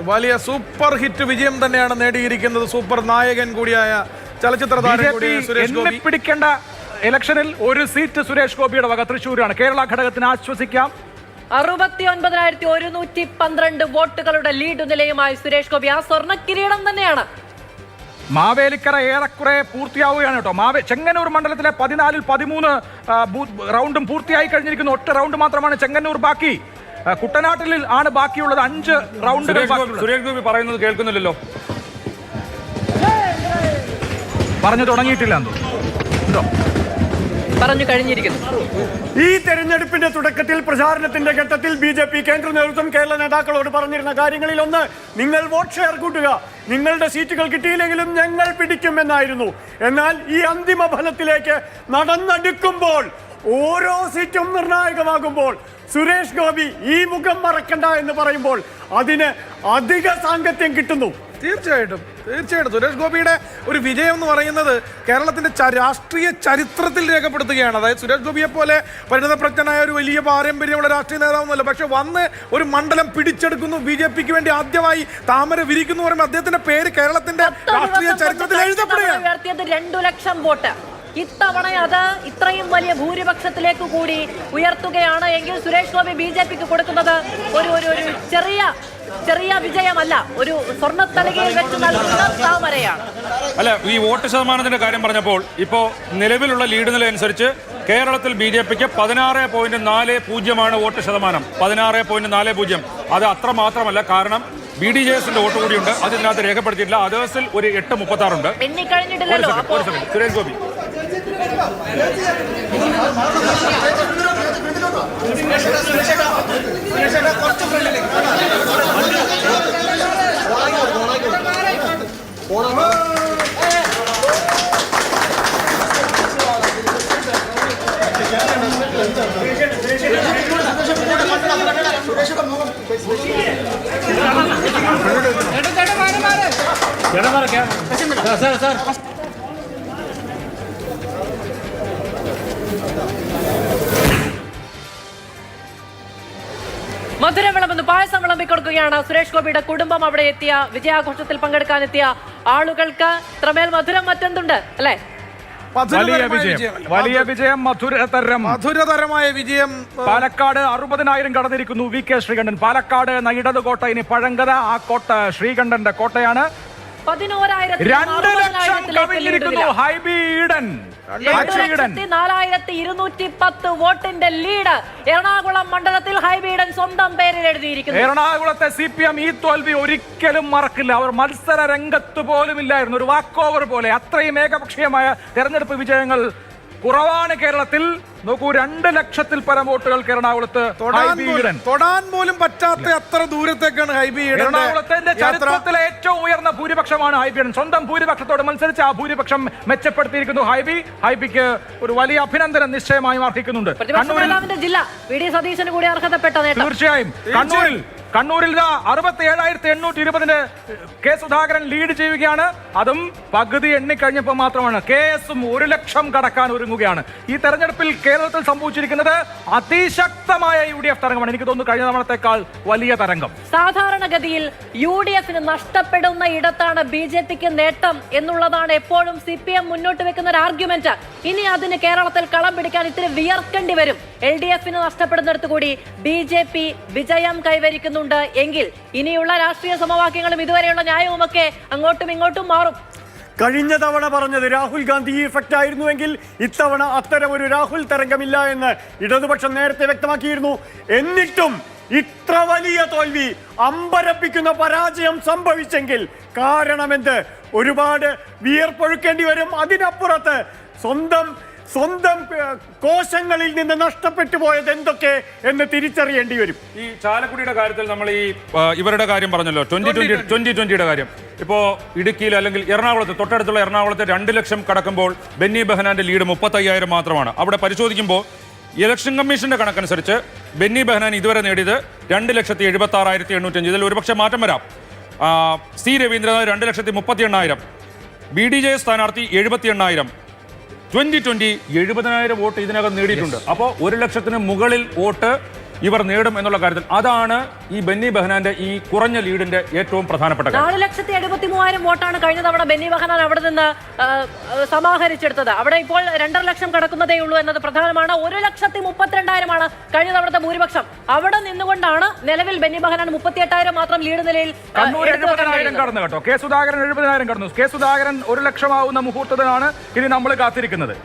വലിയ super hit വിജയം തന്നെയാണ് നേടിയിരിക്കുന്നത്. സൂപ്പർ നായകൻ കൂടിയായ ചലച്ചിത്ര താരം കൂടിയായ സുരേഷ് ഗോപി. പിടിക്കേണ്ട ഇലക്ഷനിൽ ഒരു സീറ്റ് സുരേഷ് ഗോപിയുടെ വക തൃശ്ശൂരാണ്. കേരള ഘടകത്തിന് ആശ്വസിക്കാം. 69,112 വോട്ടുകളുടെ ലീഡ് നിലയുമായി സുരേഷ് ഗോപി ആ സ്വർണ്ണ കിരീടം തന്നെയാണ്. മാവേലിക്കര ഏറെക്കുറെ പൂർത്തിയാവുകയാണ് കേട്ടോ. ചെങ്ങന്നൂർ മണ്ഡലത്തിലെ 14-ൽ 13 റൗണ്ടും പൂർത്തിയായി കഴിഞ്ഞിരിക്കുന്നു. ഒറ്റ റൗണ്ട് മാത്രമാണ് ചെങ്ങന്നൂർ ബാക്കി. കുട്ടനാട്ടിൽ ആണ് ബാക്കിയുള്ളത് 5 റൗണ്ടുകൾ. സുരേഷ് ഗോപി പറയുന്നത് കേൾക്കുന്നില്ലല്ലോ. പറഞ്ഞു തുടങ്ങിയിട്ടില്ല പറഞ്ഞു കഴിഞ്ഞിരിക്കുന്നു. ഈ തെരഞ്ഞെടുപ്പിന്റെ തുടക്കത്തിൽ പ്രചാരണത്തിന്റെ ഘട്ടത്തിൽ BJP കേന്ദ്ര നേതൃത്വം കേരള നേതാക്കളോട് പറഞ്ഞിരുന്ന കാര്യങ്ങളിൽ ഒന്ന്, നിങ്ങൾ വോട്ട് ഷെയർ കൂട്ടുക, നിങ്ങളുടെ സീറ്റുകൾ കിട്ടിയില്ലെങ്കിലും ഞങ്ങൾ പിടിക്കുമെന്നായിരുന്നു. എന്നാൽ ഈ അന്തിമ ഫലത്തിലേക്ക് നടന്നെടുക്കുമ്പോൾ, ഓരോ സീറ്റും നിർണായകമാകുമ്പോൾ സുരേഷ് ഗോപി ഈ മുഖം മറക്കണ്ട എന്ന് പറയുമ്പോൾ അതിന് അധിക സാങ്കത്യം കിട്ടുന്നു. തീർച്ചയായിട്ടും സുരേഷ് ഗോപിയുടെ ഒരു വിജയം എന്ന് പറയുന്നത് കേരളത്തിന്റെ രാഷ്ട്രീയ ചരിത്രത്തിൽ രേഖപ്പെടുത്തുകയാണ്. അതായത് സുരേഷ് ഗോപിയെ പോലെ പരിണതപ്രജ്ഞനായ ഒരു വലിയ പാരമ്പര്യമുള്ള രാഷ്ട്രീയ നേതാവൊന്നുമല്ല. പക്ഷെ വന്ന് ഒരു മണ്ഡലം പിടിച്ചെടുക്കുന്നു, BJPക്ക് വേണ്ടി ആദ്യമായി താമര വിരിക്കുന്നു പറയുമ്പോൾ അദ്ദേഹത്തിന്റെ പേര് കേരളത്തിന്റെ രാഷ്ട്രീയ ചരിത്രത്തിൽ എഴുതപ്പെടുകയാണ്. 2 ലക്ഷം വോട്ട് ഇത്തവണ അത് ഇത്രയും വലിയ ഭൂരിപക്ഷത്തിലേക്ക് കൂടി ഉയർത്തുകയാണ് എങ്കിൽ സുരേഷ് ഗോപി BJPക്ക് കൊടുക്കുന്നത് ഒരു ചെറിയ വിജയമല്ല, ഒരു സ്വർണ്ണത്തളികയിൽ വെച്ച് നൽകുന്ന താമരയാണ്. അല്ല, ഈ വോട്ട് ശതമാനത്തിന്റെ കാര്യം പറഞ്ഞപ്പോൾ ഇപ്പോൾ നിലവിലുള്ള ലീഡ് നില അനുസരിച്ച് കേരളത്തിൽ BJPക്ക് 16.40 വോട്ട് ശതമാനം. 16.40. അത് അത്ര മാത്രമല്ല, കാരണം BDJSന്റെ വോട്ട് കൂടിയുണ്ട്. അത് ഇതിനകത്ത് രേഖപ്പെടുത്തിയിട്ടില്ല. അതേഴ്സിൽ ഒരു 8.36 ഉണ്ട്. സുരേഷ് ഗോപി മധുരം വിളമ്പുന്നു, പായസം വിളമ്പിക്കൊടുക്കുകയാണ് സുരേഷ് ഗോപിയുടെ കുടുംബം. അവിടെ എത്തിയ വിജയാഘോഷത്തിൽ പങ്കെടുക്കാനെത്തിയ ആളുകൾക്ക് ഇത്രമേൽ മധുരം മറ്റെന്തുണ്ട് അല്ലെ? വലിയ വിജയം, മധുരതരമായ വിജയം. പാലക്കാട് 60,000 കടന്നിരിക്കുന്നു. VK ശ്രീകണ്ഠൻ. പാലക്കാട് എന്ന ഇടതുകോട്ട, ഇനി പഴങ്കത ആ കോട്ട ശ്രീകണ്ഠന്റെ കോട്ടയാണ്. 2 ലക്ഷം കവിഞ്ഞിരിക്കുന്നു ഹൈബി ഈഡൻ. 2,04,210 വോട്ടിന്റെ ലീഡ് എറണാകുളം മണ്ഡലത്തിൽ ഹൈബി ഈഡൻ സ്വന്തം പേരിൽ എഴുതിയിരിക്കുന്നു. എറണാകുളത്തെ CPM ഈ തോൽവി ഒരിക്കലും മറക്കില്ല. അവർ മത്സര രംഗത്ത് പോലും ഇല്ലായിരുന്നു. ഒരു വാക്ക് ഓവർ പോലെ അത്രയും ഏകപക്ഷീയമായ തെരഞ്ഞെടുപ്പ് വിജയങ്ങൾ കുറവാണ് കേരളത്തിൽ. നോക്കൂ, 2 ലക്ഷത്തിൽ പരം വോട്ടുകൾ എറണാകുളത്ത്. തൊടാൻ പോലും പറ്റാത്ത അത്ര ദൂരത്തേക്കാണ് ഹൈബി ഈഡൻ. എറണാകുളത്തിന്റെ ചരിത്രത്തിലെ ഏറ്റവും ഉയർന്ന ഭൂരിപക്ഷമാണ് ഹൈബി ഈഡൻ. സ്വന്തം ഭൂരിപക്ഷത്തോട് മത്സരിച്ച് ആ ഭൂരിപക്ഷം മെച്ചപ്പെടുത്തിയിരിക്കുന്നു ഹൈബിക്ക് ഒരു വലിയ അഭിനന്ദനം നിശ്ചയമായും അർഹിക്കുന്നുണ്ട്. ജില്ല VD സതീശന് കൂടി അർഹതപ്പെട്ട നേട്ടം. തീർച്ചയായും കണ്ണൂരിൽ 67,820 കെ സുധാകരൻ ലീഡ് ചെയ്യുകയാണ്. അതും പകുതി എണ്ണിക്കഴിഞ്ഞപ്പോൾ മാത്രമാണ്. KS-ഉം 1 ലക്ഷം കടക്കാൻ ഒരുങ്ങുകയാണ്. ഈ തെരഞ്ഞെടുപ്പിൽ കേരളത്തിൽ സംഭവിച്ചിരിക്കുന്നത് അതിശക്തമായ UDF തരംഗമാണ്. എനിക്ക് തോന്നുന്നു കഴിഞ്ഞ തവണത്തേക്കാൾ വലിയ തരംഗം. സാധാരണഗതിയിൽ UDF-ന് നഷ്ടപ്പെടുന്ന ഇടത്താണ് BJPക്ക് നേട്ടം എന്നുള്ളതാണ് എപ്പോഴും CPM മുന്നോട്ട് വെക്കുന്ന ഒരു ആർഗ്യുമെന്റ്. ഇനി അതിന് കേരളത്തിൽ കളം പിടിക്കാൻ ഇത്തിരി വിയർക്കേണ്ടി വരും. LDF-ന് നഷ്ടപ്പെടുന്നിടത്ത് കൂടി BJP വിജയം കൈവരിക്കുന്നുണ്ട് എങ്കിൽ ഇനിയുള്ള രാഷ്ട്രീയ സമവാക്യങ്ങളും ഇതുവരെയുള്ള ന്യായവുമൊക്കെ അങ്ങോട്ടും ഇങ്ങോട്ടും മാറും. കഴിഞ്ഞ തവണ പറഞ്ഞത് രാഹുൽ ഗാന്ധി ഇഫക്റ്റ് ആയിരുന്നുവെങ്കിൽ ഇത്തവണ അത്തരം ഒരു രാഹുൽ തരംഗമില്ല എന്ന് ഇടതുപക്ഷം നേരത്തെ വ്യക്തമാക്കിയിരുന്നു. എന്നിട്ടും ഇത്ര വലിയ തോൽവി, അമ്പരപ്പിക്കുന്ന പരാജയം സംഭവിച്ചെങ്കിൽ കാരണമെന്ത്? ഒരുപാട് വിയർപ്പൊഴുക്കേണ്ടി വരും. അതിനപ്പുറത്ത് സ്വന്തം കോശങ്ങളിൽ നിന്ന് നഷ്ടപ്പെട്ടു പോയത് എന്തൊക്കെ എന്ന് തിരിച്ചറിയേണ്ടി വരും. ഈ ചാലക്കുടിയുടെ കാര്യത്തിൽ നമ്മൾ ഈ ഇവരുടെ കാര്യം പറഞ്ഞല്ലോ, 2020 കാര്യം. ഇപ്പോൾ ഇടുക്കിയിൽ അല്ലെങ്കിൽ തൊട്ടടുത്തുള്ള എറണാകുളത്തെ 2 ലക്ഷം കടക്കുമ്പോൾ ബെന്നി ബെഹനാന്റെ ലീഡ് 35,000 മാത്രമാണ്. അവിടെ പരിശോധിക്കുമ്പോൾ ഇലക്ഷൻ കമ്മീഷന്റെ കണക്കനുസരിച്ച് ബെന്നി ബെഹനാൻ ഇതുവരെ നേടിയത് 2,76,805. ഇതിൽ ഒരുപക്ഷെ മാറ്റം വരാം. C രവീന്ദ്രനാഥ് 2,38,000. BDJS സ്ഥാനാർത്ഥി 78,000. 2020 70,000 വോട്ട് ഇതിനകം നേടിയിട്ടുണ്ട്. അപ്പോൾ 1 ലക്ഷത്തിന് മുകളിൽ വോട്ട് ഇവർ നേടും എന്നുള്ള കാര്യത്തിൽ അതാണ് ഈ ബെന്നി ബെഹനാന്റെ ഈ കുറഞ്ഞ ലീഡിന്റെ ഏറ്റവും പ്രധാനപ്പെട്ട കാര്യം. 4,73,000 വോട്ടാണ് കഴിഞ്ഞ തവണ ബെന്നി ബെഹനാൻ അവിടെ നിന്ന് സമാഹരിച്ചെടുത്തത്. അവിടെ ഇപ്പോൾ 2.5 ലക്ഷം കടക്കുന്നതേ ഉള്ളൂ എന്നത് പ്രധാനമാണ്. 1,32,000 കഴിഞ്ഞ തവണത്തെ ഭൂരിപക്ഷം. അവിടെ നിന്നുകൊണ്ടാണ് നിലവിൽ ബെന്നി ബെഹനാൻ 38,000 മാത്രം ലീഡ് നിലയിൽ. കണ്ണൂർ 70,000 കടന്നു കേട്ടോ. കെ സുധാകരൻ 70,000 കടന്നു. കെ സുധാകരൻ 1 ലക്ഷമാവുന്ന മുഹൂർത്തത്തിനാണ് ഇനി നമ്മൾ കാത്തിരിക്കുന്നത്.